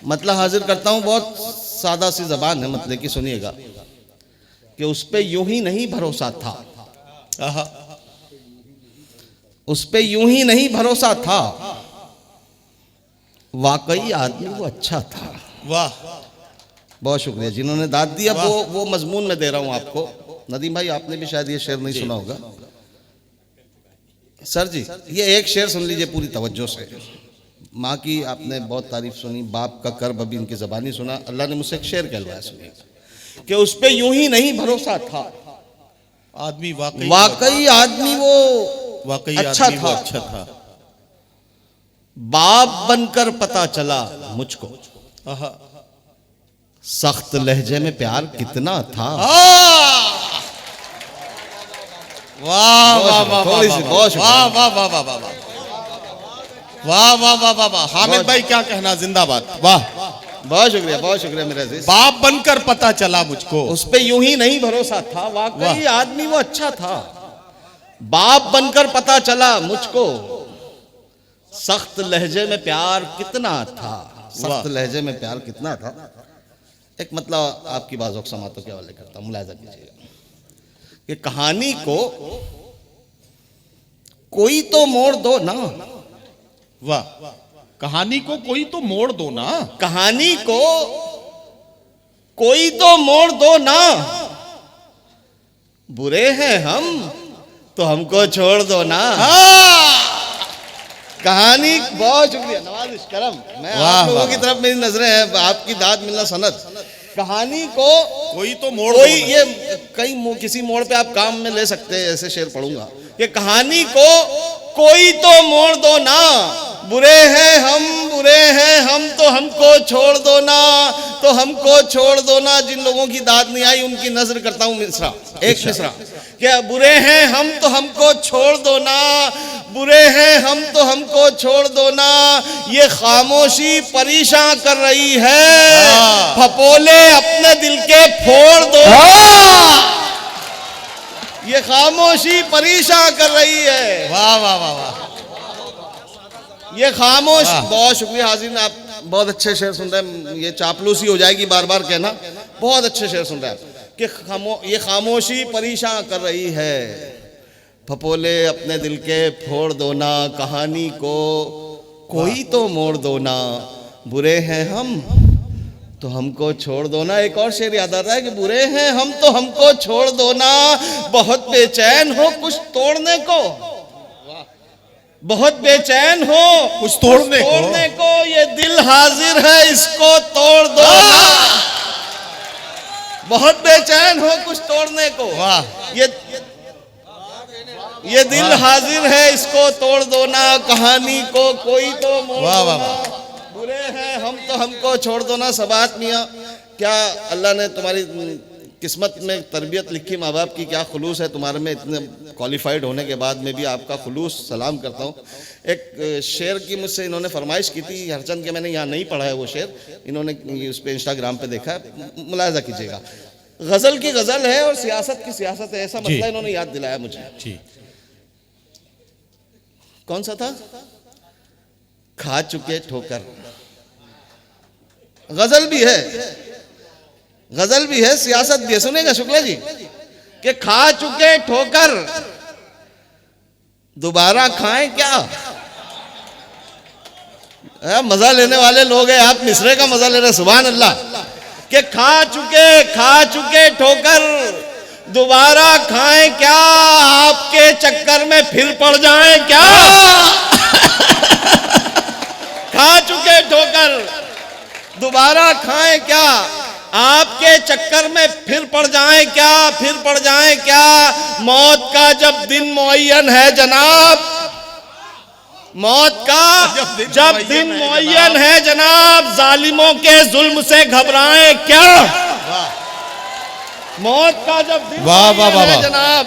मतलब हाजिर करता हूं, बहुत सादा सी जबान है मतलब की, सुनिएगा कि उस पे यूं ही नहीं भरोसा था, उस पे यूं ही नहीं भरोसा था, वाकई आदमी वो अच्छा था। वाह, बहुत शुक्रिया जिन्होंने दाद दिया। वो मजमून में दे रहा हूं आपको। नदीम भाई आपने भी शायद ये शेर नहीं सुना होगा। सर जी ये एक शेर सुन लीजिए पूरी तवज्जो से। माँ की आपने बहुत तारीफ सुनी, बाप का कर्ब अभी इनकी ज़बानी सुना। अल्लाह ने मुझसे एक शेर कहलवाया, सुनिए कि उस पे यूं ही नहीं भरोसा था, आदमी वाकई आदमी वो वाकई अच्छा आदमी था, वो अच्छा था। बाप बनकर पता चला मुझको, सख्त लहजे में प्यार कितना था। वाह वाह वाह थोड़ी सी बहुत वाह वाह वाह वाह वाह वाह वाह वाह वाह वाह। हामिद भाई क्या कहना, जिंदाबाद। वाह, बहुत शुक्रिया मेरे अजीज। बाप बनकर पता चला मुझको, उस पे यूं ही नहीं भरोसा था, वाकई आदमी वो अच्छा था। बाप बनकर पता चला मुझको, सख्त लहजे में प्यार कितना था, सख्त लहजे में प्यार कितना था। एक मतलब आपकी बाज़ों समातों के हवाले करता हूं, मुलाहिजा कीजिएगा कि कहानी को कोई तो मोड़ दो ना। वाह, कहानी को कोई तो मोड़ दो ना, कहानी को कोई तो मोड़ दो ना, बुरे हैं हम तो हमको छोड़ दो ना। कहानी, बहुत शुक्रिया नवाजिश करम। मैं आप लोगों की तरफ मेरी नजरें हैं, आपकी दाद मिलना सनद। कहानी को कोई तो मोड़ कोई, दो, ये कई किसी मोड़ पे आप काम में ले सकते हैं, ऐसे शेर पढ़ूंगा कि कहानी को कोई तो मोड़ दो ना, बुरे हैं हम तो हमको छोड़ दो ना, तो हमको छोड़ दो ना। जिन लोगों की दाद नहीं आई उनकी नजर करता हूं मिसरा, एक मिसरा, क्या बुरे हैं हम तो हमको छोड़ दो ना, बुरे हैं हम तो हमको छोड़ दो ना। ये खामोशी परेशान कर रही है, फपोले अपने दिल के फोड़ दो। ये खामोशी परेशान कर रही है। वाह वाह वाह वाह, ये खामोश, बहुत शुक्रिया हाजिर, आप बहुत अच्छे शेर सुन रहे हैं। ये चापलूसी हो जाएगी बार बार कहना, बहुत अच्छे शेर सुन रहे हैं कि ये खामोशी परेशान कर रही है, फपोले अपने दिल के फोड़ दो ना, कहानी को कोई तो मोड़ दो ना, बुरे हैं हम तो हमको छोड़ दो ना। एक और शेर याद आता है कि बुरे हैं हम तो हमको छोड़ दो ना, बहुत बेचैन हो कुछ तोड़ने को, बहुत बेचैन हो कुछ तोड़ने को, ये दिल हाजिर है इसको तोड़ दो ना। बहुत बेचैन हो कुछ तोड़ने को, वाह, ये दिल हाजिर है इसको तोड़ दो ना, कहानी को कोई तो मोड़ वाह दो वाह ना, वाह, बुरे हैं हम तो हमको छोड़ दो ना। सबात मियाँ, क्या अल्लाह ने तुम्हारी किस्मत में तरबियत लिखी, माँ बाप की क्या खुलूस है तुम्हारे में, इतने क्वालिफाइड होने के बाद में भी आपका खुलूस सलाम करता हूँ। एक शेर की मुझसे इन्होंने फरमाइश की थी हरचंद के, मैंने यहाँ नहीं पढ़ा है वो शेर, इन्होंने उस पर इंस्टाग्राम पे देखा है, मुलाहिजा कीजिएगा। गज़ल की गज़ल है और सियासत की सियासत है, ऐसा मतलब इन्होंने याद दिलाया मुझे। जी, कौन सा था? खा चुके ठोकर। गजल भी है, गजल भी है, सियासत भी है। सुनेगा शुक्ला जी कि खा चुके ठोकर दोबारा खाएं क्या। मजा लेने वाले लोग हैं आप, मिसरे का मजा ले रहे, सुभान अल्लाह। कि खा चुके ठोकर दोबारा खाएं क्या, आपके चक्कर में फिर पड़ जाएं क्या। खा चुके ठोकर दोबारा खाएं क्या, आपके चक्कर में फिर पड़ जाएं क्या, मौत का जब दिन मुअय्यन है जनाब, मौत का जब दिन मुअय्यन है जनाब, जालिमों के जुल्म से घबराएं क्या। मौत का जब दिन मुअय्यन है जनाब,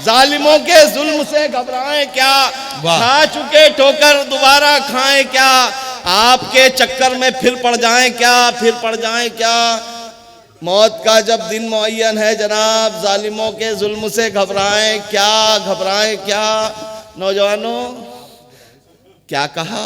जालिमों के जुल्म से घबराएं क्या, खा चुके ठोकर दोबारा खाएं क्या, आपके चक्कर में फिर पड़ जाएं क्या, मौत का जब दिन मुअय्यन है जनाब, जालिमों के जुल्म से घबराएं क्या। नौजवानों क्या कहा,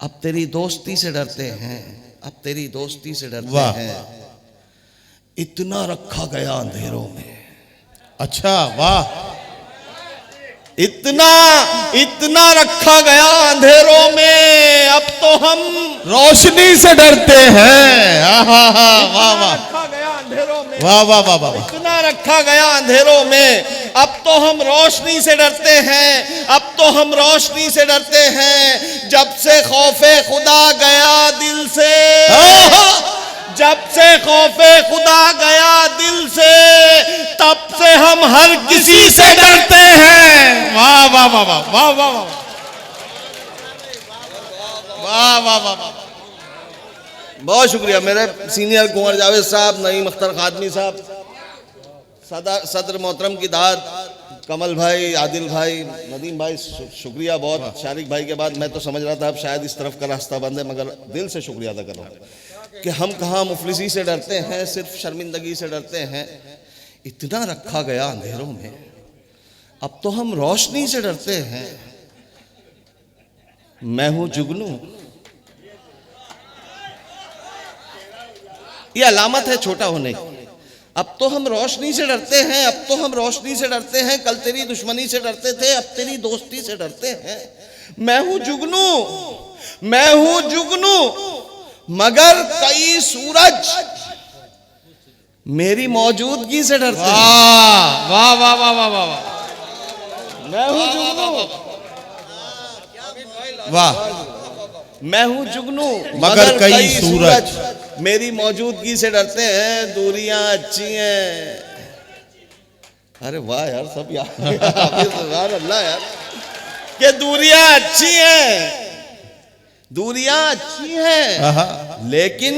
अब तेरी दोस्ती से डरते हैं, अब तेरी दोस्ती से डरते वाह। हैं। इतना रखा गया अंधेरों में, अच्छा वाह, इतना इतना रखा गया अंधेरों में, अब तो हम रोशनी से डरते हैं। आहा, वाह वाह, रखा गया अंधेरों में, वाह वाह वाह वाह, इतना रखा गया अंधेरों में, अब तो हम रोशनी से डरते हैं, अब तो हम रोशनी से डरते हैं। जब से खौफे खुदा गया दिल से, जब से खौफे खुदा गया दिल से, तब से हम हर किसी से डरते हैं। वाह वाह वाह वाह वाह वाह वाह वाह वाह वाह वाह। बहुत शुक्रिया मेरे सीनियर कुंवर जावेद साहब, नईम अख्तर खादमी साहब, सदर मोहतरम की दाद, कमल भाई, आदिल भाई, नदीम भाई, शुक्रिया बहुत। शारिक भाई के बाद मैं तो समझ रहा था अब शायद इस तरफ का रास्ता बंद है, मगर दिल से शुक्रिया अदा कर रहा हूँ कि हम कहाँ मुफलिसी से डरते हैं, सिर्फ शर्मिंदगी से डरते हैं। इतना रखा गया अंधेरों में, अब तो हम रोशनी से डरते हैं। मैं हूं जुगनू, ये अलामत है छोटा होने की। अब तो हम रोशनी से डरते हैं, अब तो हम रोशनी से डरते हैं। कल तेरी दुश्मनी से डरते थे, अब तेरी दोस्ती से डरते हैं। मैं हूं जुगनू, मैं हूं जुगनू, मगर कई सूरज मेरी मौजूदगी से डरते हैं। वाह वाह वाह वाह वाह वाह, मैं हूं जुगनू, वाह, मैं हूं जुगनू, मगर कई सूरज मेरी मौजूदगी से डरते हैं। दूरियां अच्छी हैं, अरे वाह यार, सब यार अल्लाह यार, कि दूरियां अच्छी हैं, दूरियां अच्छी हैं, लेकिन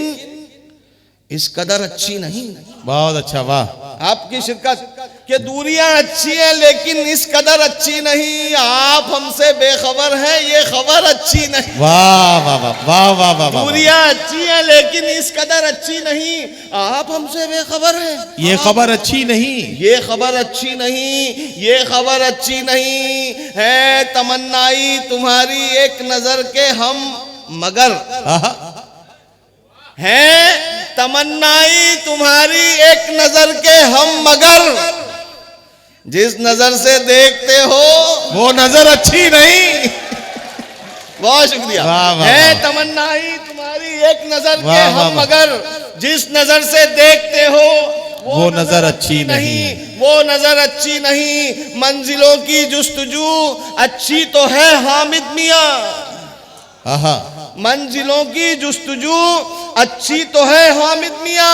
इस कदर अच्छी नहीं। बहुत अच्छा, वाह। आपकी शिरकत कि दूरियां अच्छी हैं लेकिन इस कदर अच्छी नहीं। आप हमसे बेखबर हैं, ये खबर अच्छी नहीं। वाह वाह वाह वाह वाह वाह, दूरियां अच्छी हैं लेकिन इस कदर अच्छी नहीं। आप हमसे बेखबर हैं, ये खबर अच्छी नहीं, ये खबर अच्छी नहीं, ये खबर अच्छी नहीं है। तमन्नाई तुम्हारी एक नजर के हम मगर हैं, तमन्नाई तुम्हारी एक नजर के हम मगर, जिस नजर से देखते हो वो नजर अच्छी नहीं। बहुत शुक्रिया। वाह, वाह, है वाह। तमन्नाई तुम्हारी एक नजर के वाह, वाह, हम वाह। मगर, जिस नजर से देखते हो वो नजर अच्छी नहीं। वो नजर अच्छी नहीं। मंजिलों की जुस्तजू अच्छी तो है हामिद मियां, आहा, मंजिलों की जुस्तजू अच्छी तो है हामिद मियां।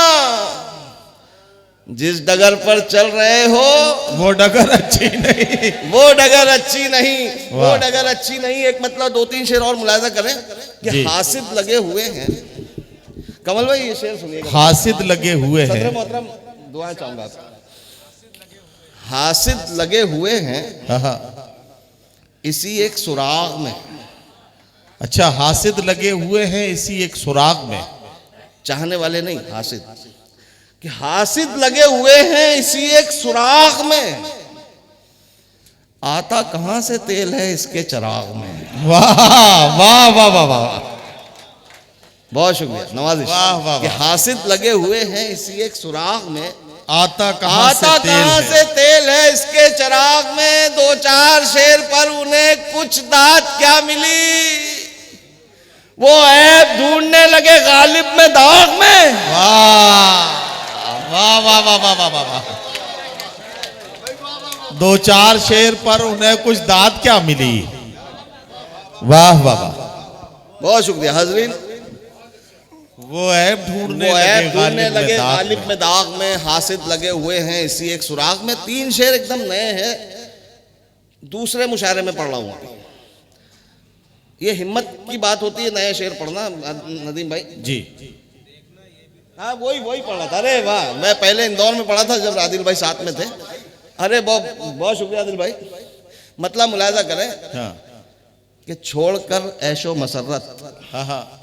जिस डगर पर चल रहे हो वो डगर अच्छी नहीं, वो डगर अच्छी नहीं, वो वाह। डगर अच्छी नहीं। एक मतलब दो तीन शेर और मुलाजा करें कि जी। हासिद लगे हुए हैं। कमल भाई ये शेर सुनिएगा। हासिद लगे हुए सदर हैं। मोहतरम दुआएं चाहूंगा आपसे। हासिद लगे हुए हैं आहा, इसी एक सुराग में। अच्छा, हासिद लगे हुए हैं इसी एक सुराग में। चाहने वाले नहीं, हासिद, कि हासिद लगे हुए हैं इसी एक सुराग में। आता कहां से तेल है इसके चिराग में। वाह वाह वाह वाह वाह, बहुत शुक्रिया, नवाजिश। वाह, वाह, कि वाह। हासिद लगे हुए हैं इसी एक सुराग में। आता कहां आता से तेल कहां है। से तेल है इसके चिराग में। दो चार शेर पर उन्हें कुछ दात क्या मिली। वो ऐब ढूंढने लगे गालिब में दाग में। वाह वाह वाह वाह वाह वाह वाह वाह, दो चार शेर पर उन्हें कुछ दात क्या मिली। वाह वाह वाह, बहुत शुक्रिया हाजरीन। वो ऐब ढूंढने वो ऐब लगे ढूंढने लगे गालिब गालिब में में दाग में। हासिद लगे हुए हैं इसी एक सुराग में। तीन शेर एकदम नए हैं, दूसरे मुशायरे में पढ़ रहा हूं। ये हिम्मत की बात होती है नए शेर पढ़ना, नदीम भाई जी। हाँ वही पढ़ रहा था। अरे वाह, मैं पहले इंदौर में पढ़ा था जब आदिल भाई साथ में थे। अरे बहुत बहुत शुक्रिया आदिल भाई। मतलब मुलाजा करें हाँ कि छोड़कर ऐशो मसरत, हाँ,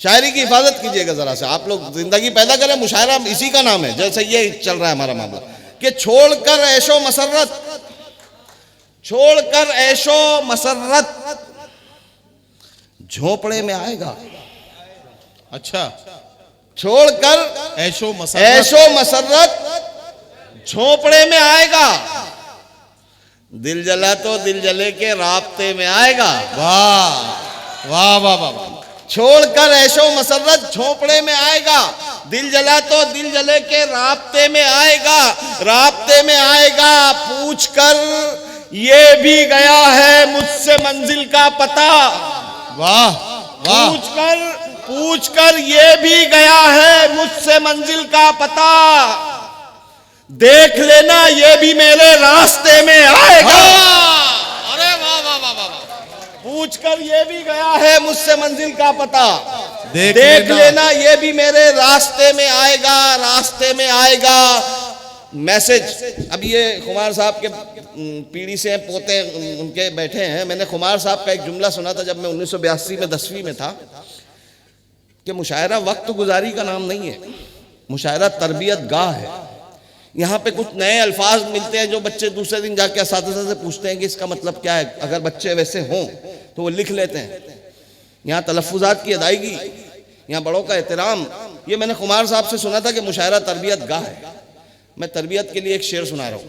शायरी की हिफाजत कीजिएगा जरा से। आप लोग जिंदगी पैदा करें, मुशायरा इसी का नाम है। जैसे ये चल रहा है हमारा मामला कि छोड़कर ऐशो मसरत, छोड़कर ऐशो मसरत, झोपड़े में आएगा। अच्छा, छोड़कर ऐशो मसरत झोपड़े में आएगा। दिल जला तो दिल जले के राब्ते में आएगा। वाह वाह वाह वाह वाह। छोड़कर ऐशो मसरत झोपड़े में आएगा। दिल जला तो दिल जले के राब्ते में आएगा। राब्ते में आएगा पूछकर ये भी गया है मुझसे मंजिल का पता। वाह वाह। पूछकर ये भी गया है मुझसे मंजिल का पता। देख लेना ये भी मेरे रास्ते में आएगा। अरे वाह वाह वाह वाह। पूछकर ये भी गया है मुझसे मंजिल का पता। देख लेना ये भी मेरे रास्ते में आएगा। रास्ते में आएगा मैसेज। अब ये खुमार साहब के पीढ़ी से पोते उनके बैठे हैं। मैंने खुमार साहब का एक जुमला सुना था जब मैं 1982 में 10वीं में था कि मुशायरा वक्त गुजारी का नाम नहीं है, मुशायरा तरबियत गाह है। यहाँ पे कुछ नए अल्फाज मिलते हैं जो बच्चे दूसरे दिन जाके असातिज़ा से पूछते हैं कि इसका मतलब क्या है। अगर बच्चे वैसे हों तो वो लिख लेते हैं। यहाँ तलफ़्फ़ुज़ात की अदायगी, यहाँ बड़ों का एहतराम, ये मैंने खुमार साहब से सुना था कि मुशायरा तरबियत गाह है। मैं तरबियत के लिए एक शेर सुना रहा हूँ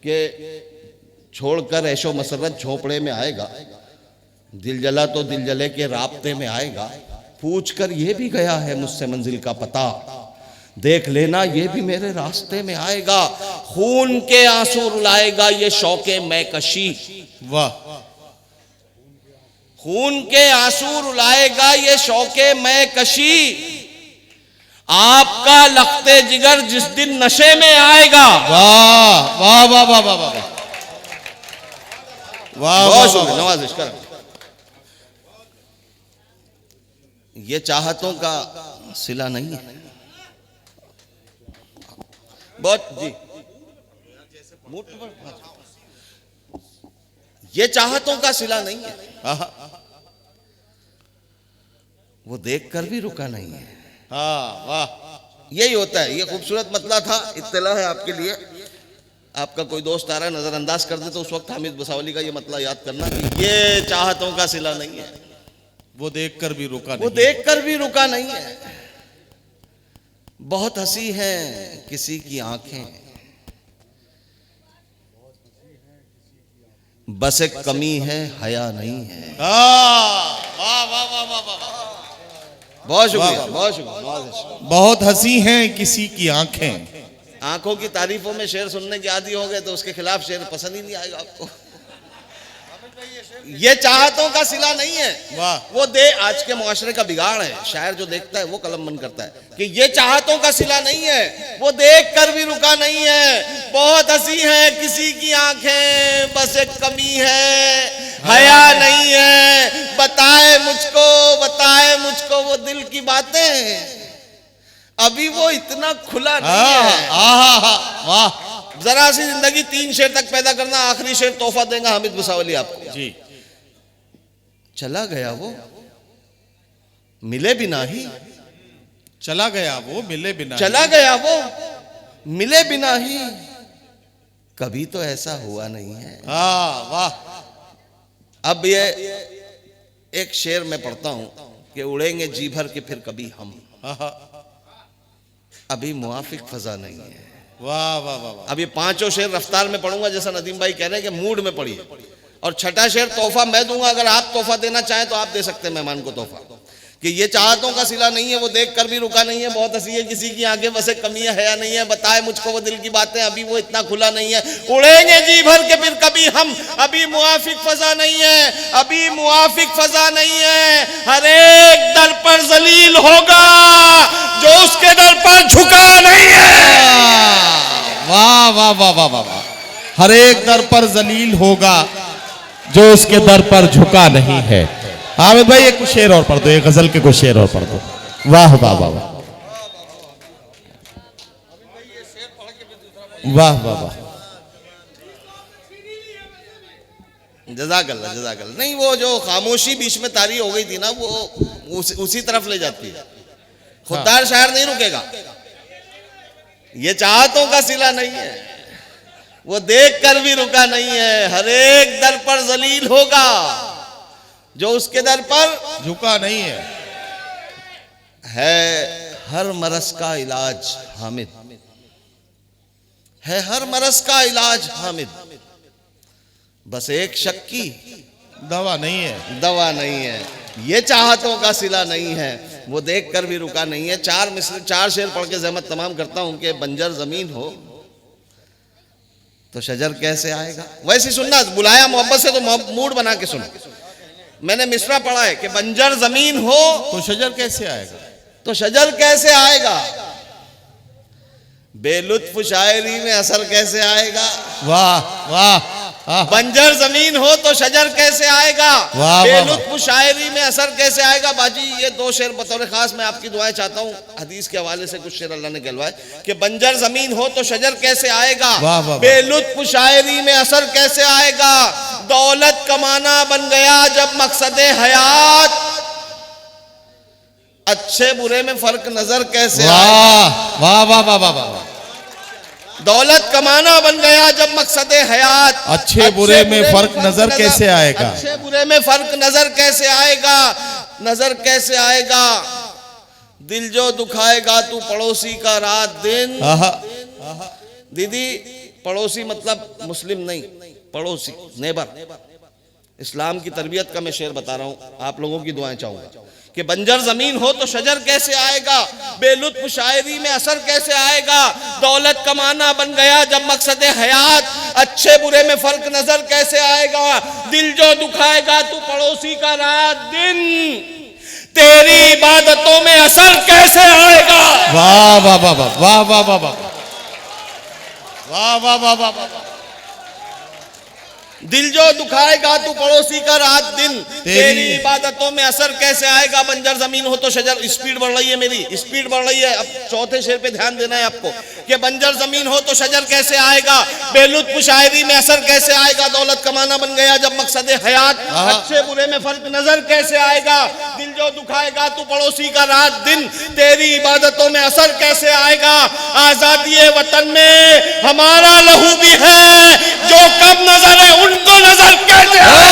कि छोड़कर ऐशो मसरत झोपड़े में आएगा। दिल जला तो दिल जले के राब्ते में आएगा। पूछकर ये भी गया है मुझसे मंजिल का पता। देख लेना ये भी मेरे रास्ते में आएगा। खून के आंसू रुलाएगा ये शौके मैं कशी। वाह। खून के आंसू रुलाएगा ये शौके मैं कशी। आपका लखते जिगर जिस दिन नशे में आएगा। वाह वाह वाह वाह वाह वाह। बहुत शुक्रिया, नवाजिश कर। ये चाहतों का सिला नहीं है। बहुत जी, ये चाहतों का सिला नहीं है। वो देखकर भी रुका नहीं है। हाँ वाह। यही होता है। ये खूबसूरत मतला था, इत्तला है आपके लिए। आपका कोई दोस्त आ रहा है नजरअंदाज कर दे तो उस वक्त हामिद भुसावली का ये मतला याद करना कि ये चाहतों का सिला नहीं है। वो देखकर भी रुका नहीं। वो देखकर भी रुका नहीं है। बहुत हंसी है किसी की आंखें, बस एक कमी है हया नहीं है। वाह वाह वाह वाह वाह। बहुत शुक्रिया, बहुत शुक्रिया। बहुत हंसी हैं किसी की आंखें। आंखों की तारीफों में शेर सुनने के आदी हो गए तो उसके खिलाफ शेर पसंद ही नहीं आएगा आपको। ये चाहतों का सिला नहीं है। वाह। वो आज के मुआशरे का बिगाड़ है। शायर जो देखता है वो कलम बंद करता है कि ये चाहतों का सिला नहीं है। वो देख कर भी रुका नहीं है। बहुत हंसी है किसी की आंखें, बस एक कमी है हया नहीं है। बताए मुझको वो दिल की बातें। अभी वो इतना खुला नहीं है। वाह। जरा सी जिंदगी 3 शेर तक पैदा करना। आखिरी शेर तोहफा देगा हामिद भुसावली आपको जी। चला गया वो मिले बिना ही। चला गया वो मिले बिना। चला गया वो मिले बिना ही। कभी तो ऐसा हुआ नहीं है। वाह। अब ये एक शेर मैं पढ़ता हूं कि उड़ेंगे जी भर के फिर कभी हम। अभी मुआफिक फजा नहीं है। वाह वाह वाह। अब ये 5 शेर रफ्तार में पढ़ूंगा जैसा नदीम भाई कह रहे हैं कि मूड में पढ़िए। और 6ठा शेर तोहफा मैं दूंगा। अगर आप तोहफा देना चाहें तो आप दे सकते हैं मेहमान को तोहफा कि ये चाहतों का सिला नहीं है। वो देख कर भी रुका नहीं है। बहुत हंसी है किसी की आंखें, बस एक कमी है हया नहीं है। बताए मुझको वो दिल की बातें। अभी वो इतना खुला नहीं है। उड़ेंगे जी भर के फिर कभी हम। अभी मुआफिक फजा नहीं है। अभी मुआफिक फजा नहीं है। हर एक दर पर जलील होगा जो उसके दर पर झुका नहीं है। वाह वाह वाह वाह वाह। हर एक दर पर जलील होगा जो उसके दर पर झुका नहीं है। हामिद भाई एक कुछ शेर और पढ़ दो, एक गजल के कुछ शेर और पढ़ दो। वाह वाह वाह वाह वाह वाह वाह। जज़ाकल्लाह जज़ाकल्लाह। नहीं वो जो खामोशी बीच में तारी हो गई थी ना वो उसी तरफ ले जाती है। खुददार शायर नहीं रुकेगा। ये चाहतों का सिला नहीं है। वो देख कर भी रुका नहीं है। हर एक दर पर जलील होगा जो उसके दर पर झुका नहीं है हर मरज का इलाज हामिद, है हर मरज का इलाज हामिद, बस एक शक की दवा नहीं है। दवा नहीं है, ये चाहतों का सिला नहीं है, वो देख कर भी रुका नहीं है। चार शेर पढ़ के ज़हमत तमाम करता हूं कि बंजर जमीन हो तो शजर कैसे आएगा। वैसे सुनना, बुलाया मोहब्बत से तो मूड बना के सुनो। मैंने मिसरा पढ़ा है कि बंजर जमीन हो तो शजर कैसे आएगा, तो शजर कैसे आएगा, बेलुत्फ शायरी में असर कैसे आएगा। वाह वाह, बंजर जमीन हो तो शजर कैसे आएगा, वाह, बेलुत्फ शायरी में असर कैसे आएगा। बाजी ये दो शेर बतौर खास मैं आपकी दुआएं चाहता हूँ, हदीस के हवाले से कुछ शेर अल्लाह ने कहलवाए कि बंजर जमीन हो तो शजर कैसे आएगा, वाह, वाह, बेलुत्फ शायरी में असर कैसे आएगा। दौलत कमाना बन गया जब मकसद हयात, अच्छे बुरे में फर्क नजर कैसे आएगा। वाह वाह वाह वाह वाह। दौलत कमाना बन गया जब मकसद हयात, अच्छे बुरे में फर्क नजर कैसे आएगा। अच्छे बुरे में फर्क नजर कैसे आएगा, नजर कैसे आएगा। दिल जो दुखाएगा तू पड़ोसी का रात दिन। दीदी पड़ोसी मतलब मुस्लिम नहीं, पड़ोसी नेबर। इस्लाम की तरबियत का मैं शेर बता रहा हूं, आप लोगों की दुआएं चाहूंगा कि बंजर जमीन हो तो शजर कैसे आएगा, बेलुत्फ शायरी में असर कैसे आएगा। दौलत कमाना बन गया जब मकसद हयात, अच्छे बुरे में फर्क नजर कैसे आएगा। दिल जो दुखाएगा तू पड़ोसी का रात दिन, तेरी इबादतों में असर कैसे आएगा। वाह वाह वाह वाह वाह वाह वाह वाह वाह वाह वाह वाह वाह। दिल जो दुखाएगा तू पड़ोसी का रात दिन, तेरी इबादतों में असर कैसे आएगा। बंजर जमीन हो तो शजर, स्पीड बढ़ रही है मेरी, स्पीड बढ़ रही है। अब चौथे शेर पे ध्यान देना है आपको कि बंजर जमीन हो तो शजर कैसे आएगा, बेलुत्फ शायरी में असर कैसे आएगा। दौलत कमाना बन गया जब मकसद हयात, अच्छे बुरे में फर्क नजर कैसे आएगा। दिल जो दुखाएगा तू पड़ोसी का रात दिन, तेरी इबादतों में असर कैसे आएगा। आजादी वतन में हमारा लहू भी है, जो कब नजर है उनको नजर कैसे आएगा।